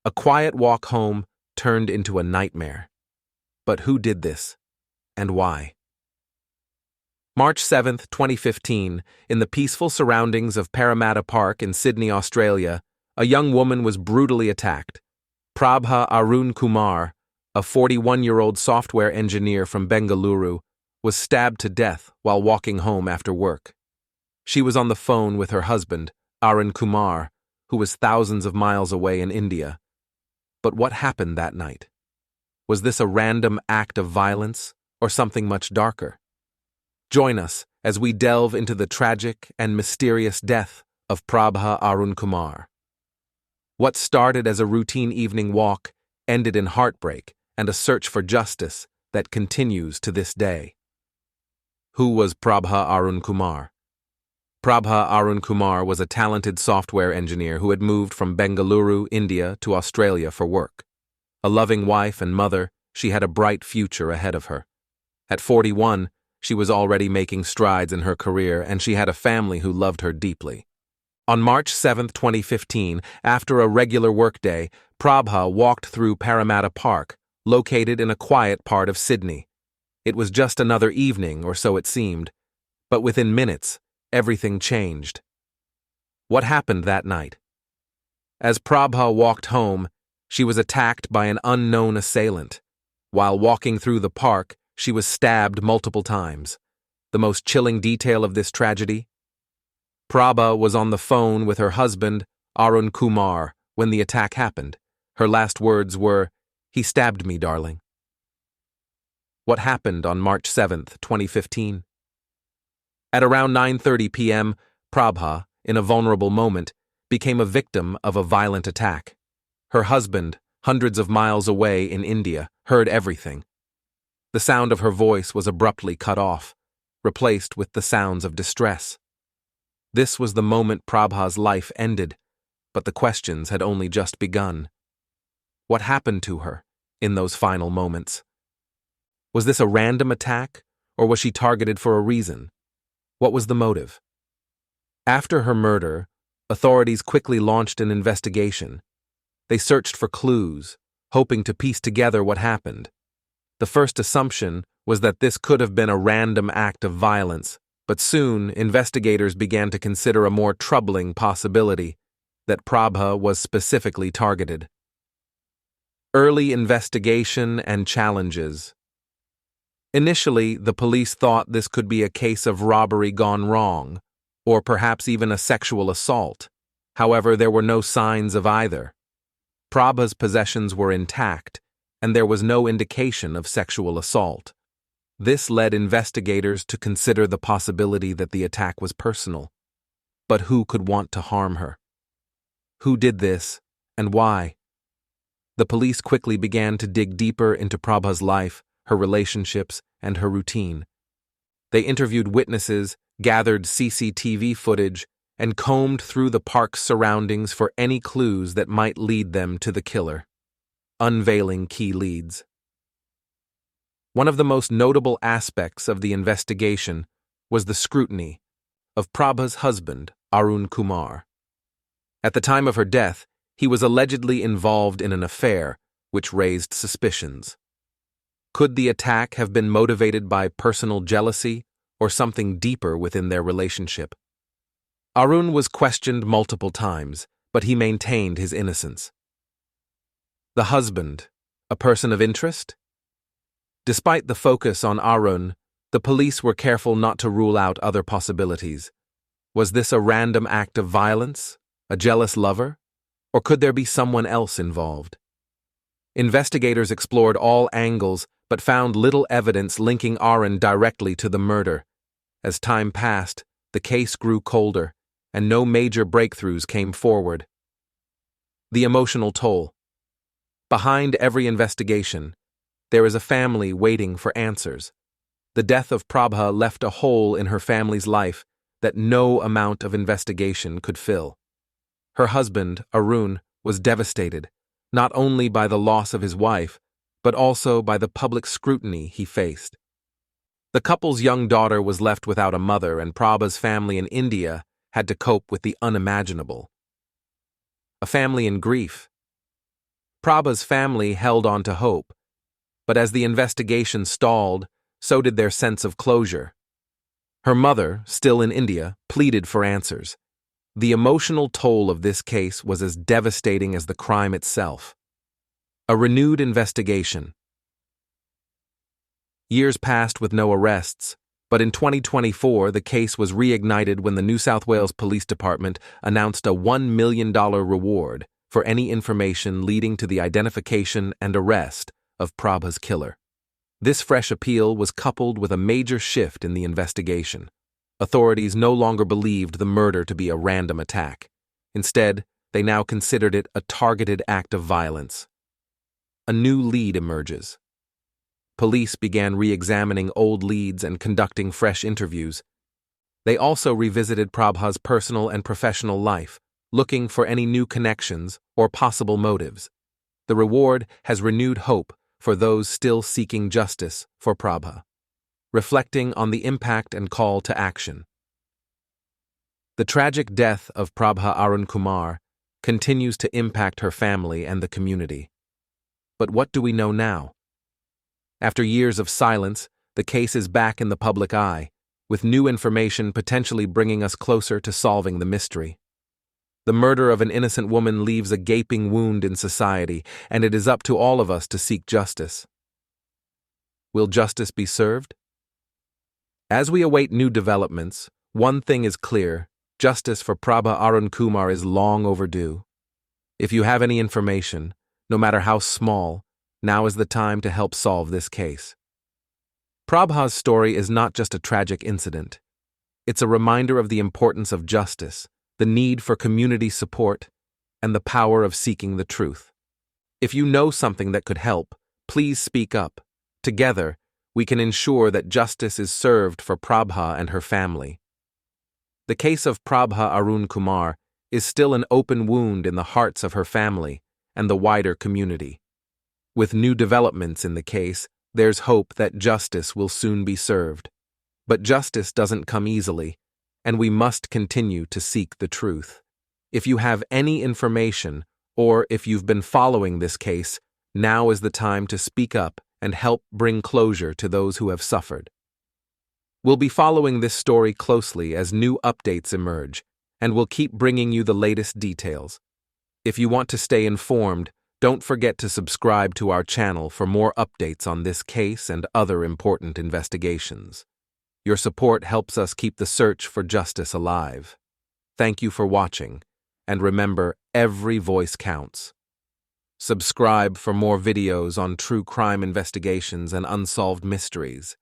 A quiet walk home turned into a nightmare. But who did this, and why? March 7, 2015, in the peaceful surroundings of Parramatta Park in Sydney, Australia, a young woman was brutally attacked. Prabha Arun Kumar, a 41-year-old software engineer from Bengaluru, was stabbed to death while walking home after work. She was on the phone with her husband, Arun Kumar, who was thousands of miles away in India. But what happened that night? Was this a random act of violence or something much darker? Join us as we delve into the tragic and mysterious death of Prabha Arun Kumar. What started as a routine evening walk ended in heartbreak and a search for justice that continues to this day. Who was Prabha Arun Kumar? Prabha Arun Kumar was a talented software engineer who had moved from Bengaluru, India, to Australia for work. A loving wife and mother, she had a bright future ahead of her. At 41, she was already making strides in her career, and she had a family who loved her deeply. On March 7, 2015, after a regular workday, Prabha walked through Parramatta Park, located in a quiet part of Sydney. It was just another evening, or so it seemed, but within minutes, everything changed. What happened that night? As Prabha walked home, she was attacked by an unknown assailant. While walking through the park, she was stabbed multiple times. The most chilling detail of this tragedy? Prabha was on the phone with her husband, Arun Kumar, when the attack happened. Her last words were, "He stabbed me, darling." What happened on March 7, 2015? At around 9:30 p.m., Prabha, in a vulnerable moment, became a victim of a violent attack. Her husband, hundreds of miles away in India, heard everything. The sound of her voice was abruptly cut off, replaced with the sounds of distress. This was the moment Prabha's life ended, but the questions had only just begun. What happened to her in those final moments? Was this a random attack, or was she targeted for a reason? What was the motive? After her murder, authorities quickly launched an investigation. They searched for clues, hoping to piece together what happened. The first assumption was that this could have been a random act of violence, but soon investigators began to consider a more troubling possibility, that Prabha was specifically targeted. Early investigation and challenges. Initially, the police thought this could be a case of robbery gone wrong, or perhaps even a sexual assault. However, there were no signs of either. Prabha's possessions were intact, and there was no indication of sexual assault. This led investigators to consider the possibility that the attack was personal. But who could want to harm her? Who did this, and why? The police quickly began to dig deeper into Prabha's life, her relationships, and her routine. They interviewed witnesses, gathered CCTV footage, and combed through the park's surroundings for any clues that might lead them to the killer, unveiling key leads. One of the most notable aspects of the investigation was the scrutiny of Prabha's husband, Arun Kumar. At the time of her death, he was allegedly involved in an affair, which raised suspicions. Could the attack have been motivated by personal jealousy or something deeper within their relationship? Arun was questioned multiple times, but he maintained his innocence. The husband, a person of interest? Despite the focus on Arun, the police were careful not to rule out other possibilities. Was this a random act of violence, a jealous lover, or could there be someone else involved? Investigators explored all angles but found little evidence linking Arun directly to the murder. As time passed, the case grew colder, and no major breakthroughs came forward. The emotional toll. Behind every investigation, there is a family waiting for answers. The death of Prabha left a hole in her family's life that no amount of investigation could fill. Her husband, Arun, was devastated, not only by the loss of his wife, but also by the public scrutiny he faced. The couple's young daughter was left without a mother, and Prabha's family in India had to cope with the unimaginable. A family in grief. Prabha's family held on to hope, but as the investigation stalled, so did their sense of closure. Her mother, still in India, pleaded for answers. The emotional toll of this case was as devastating as the crime itself. A renewed investigation. Years passed with no arrests, but in 2024 the case was reignited when the New South Wales Police Department announced a $1 million reward for any information leading to the identification and arrest of Prabha's killer. This fresh appeal was coupled with a major shift in the investigation. Authorities no longer believed the murder to be a random attack. Instead, they now considered it a targeted act of violence. A new lead emerges. Police began re-examining old leads and conducting fresh interviews. They also revisited Prabha's personal and professional life, looking for any new connections or possible motives. The reward has renewed hope for those still seeking justice for Prabha, reflecting on the impact and call to action. The tragic death of Prabha Arun Kumar continues to impact her family and the community. But what do we know now? After years of silence, the case is back in the public eye, with new information potentially bringing us closer to solving the mystery. The murder of an innocent woman leaves a gaping wound in society, and it is up to all of us to seek justice. Will justice be served? As we await new developments, one thing is clear: justice for Prabha Arun Kumar is long overdue. If you have any information, no matter how small, now is the time to help solve this case. Prabha's story is not just a tragic incident. It's a reminder of the importance of justice, the need for community support, and the power of seeking the truth. If you know something that could help, please speak up. Together, we can ensure that justice is served for Prabha and her family. The case of Prabha Arun Kumar is still an open wound in the hearts of her family and the wider community. With new developments in the case, there's hope that justice will soon be served. But justice doesn't come easily, and we must continue to seek the truth. If you have any information, or if you've been following this case, now is the time to speak up and help bring closure to those who have suffered. We'll be following this story closely as new updates emerge, and we'll keep bringing you the latest details. If you want to stay informed, don't forget to subscribe to our channel for more updates on this case and other important investigations. Your support helps us keep the search for justice alive. Thank you for watching, and remember, every voice counts. Subscribe for more videos on true crime investigations and unsolved mysteries.